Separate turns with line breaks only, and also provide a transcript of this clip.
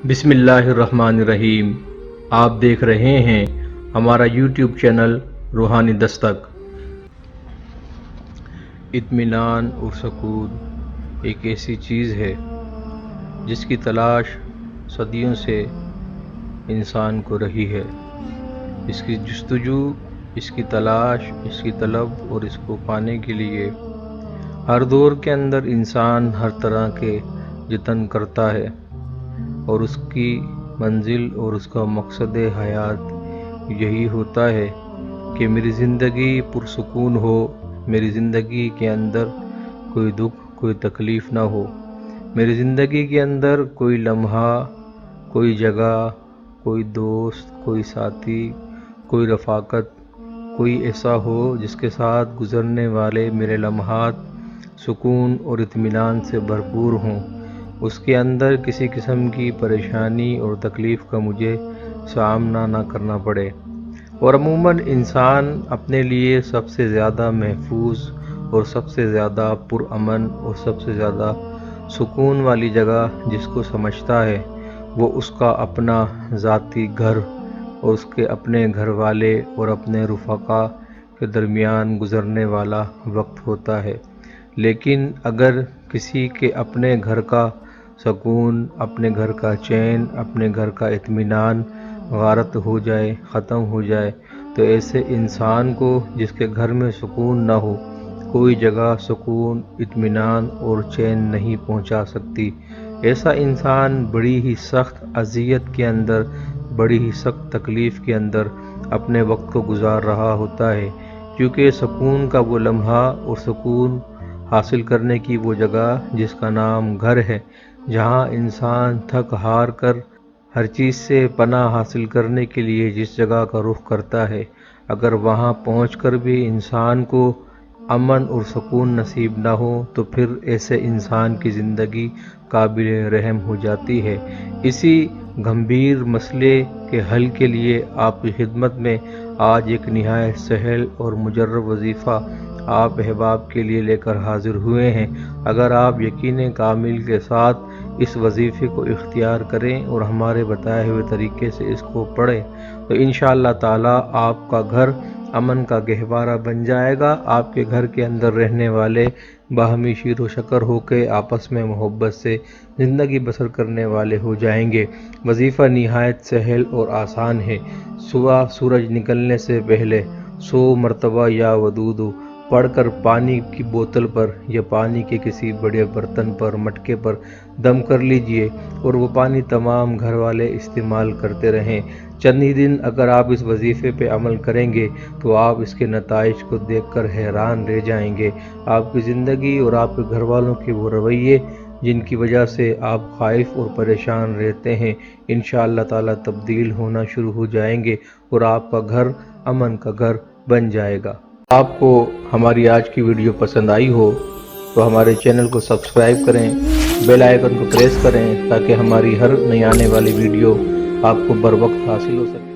बिस्मिल्लाहिर्रहमानिर्रहीम। आप देख रहे हैं हमारा यूट्यूब चैनल रूहानी दस्तक। इत्मीनान और सुकून एक ऐसी चीज़ है जिसकी तलाश सदियों से इंसान को रही है। इसकी जस्तजू, इसकी तलाश, इसकी तलब और इसको पाने के लिए हर दौर के अंदर इंसान हर तरह के जतन करता है और उसकी मंजिल और उसका मकसद हयात यही होता है कि मेरी ज़िंदगी पुरसुकून हो, मेरी ज़िंदगी के अंदर कोई दुख, कोई तकलीफ़ ना हो, मेरी ज़िंदगी के अंदर कोई लम्हा, कोई जगह, कोई दोस्त, कोई साथी, कोई रफ़ाकत, कोई ऐसा हो जिसके साथ गुज़रने वाले मेरे लम्हात सुकून और इत्मीनान से भरपूर हों, उसके अंदर किसी किस्म की परेशानी और तकलीफ़ का मुझे सामना ना करना पड़े। और अमूमन इंसान अपने लिए सबसे ज़्यादा महफूज और सबसे ज़्यादा पुरअमन और सबसे ज़्यादा सुकून वाली जगह जिसको समझता है वो उसका अपना ज़ाती घर और उसके अपने घर वाले और अपने रुफ़क़ा के दरमियान गुज़रने वाला वक्त होता है। लेकिन अगर किसी के अपने घर का सुकून, अपने घर का चैन, अपने घर का इत्मीनान गारत हो जाए, ख़त्म हो जाए, तो ऐसे इंसान को जिसके घर में सुकून ना हो, कोई जगह सुकून, इत्मीनान और चैन नहीं पहुंचा सकती। ऐसा इंसान बड़ी ही सख्त अज़ियत के अंदर, बड़ी ही सख्त तकलीफ़ के अंदर अपने वक्त को गुजार रहा होता है, क्योंकि सुकून का वो लम्हा और सुकून हासिल करने की वो जगह जिसका नाम घर है, जहाँ इंसान थक हार कर हर चीज़ से पनाह हासिल करने के लिए जिस जगह का रुख करता है, अगर वहाँ पहुँचकर भी इंसान को अमन और सुकून नसीब ना हो तो फिर ऐसे इंसान की ज़िंदगी काबिल रहम हो जाती है। इसी गंभीर मसले के हल के लिए आपकी खिदमत में आज एक निहायत सहल और मुजर्रब वजीफ़ा आप अहबाब के लिए लेकर हाजिर हुए हैं। अगर आप यकीन कामिल के साथ इस वजीफ़े को इख्तियार करें और हमारे बताए हुए तरीके से इसको पढ़ें तो इंशाअल्लाह ताला आपका घर अमन का गहवारा बन जाएगा। आपके घर के अंदर रहने वाले बाहमी शीर व शकर होकर आपस में मोहब्बत से ज़िंदगी बसर करने वाले हो जाएंगे। वजीफ़ा निहायत सहल और आसान है। सुबह सूरज निकलने से पहले 100 मरतबा या वदूदु पढ़कर पानी की बोतल पर या पानी के किसी बड़े बर्तन पर, मटके पर दम कर लीजिए और वो पानी तमाम घर वाले इस्तेमाल करते रहें। चंद ही दिन अगर आप इस वजीफ़े पे अमल करेंगे तो आप इसके नताइज को देखकर हैरान रह जाएंगे। आपकी ज़िंदगी और आपके घर वालों के वो रवैये जिनकी वजह से आप खाइफ और परेशान रहते हैं, इंशाअल्लाह ताला तब्दील होना शुरू हो जाएंगे और आपका घर अमन का घर बन जाएगा। आपको हमारी आज की वीडियो पसंद आई हो तो हमारे चैनल को सब्सक्राइब करें, बेल आइकन को प्रेस करें ताकि हमारी हर नई आने वाली वीडियो आपको बर वक्त हासिल हो सके।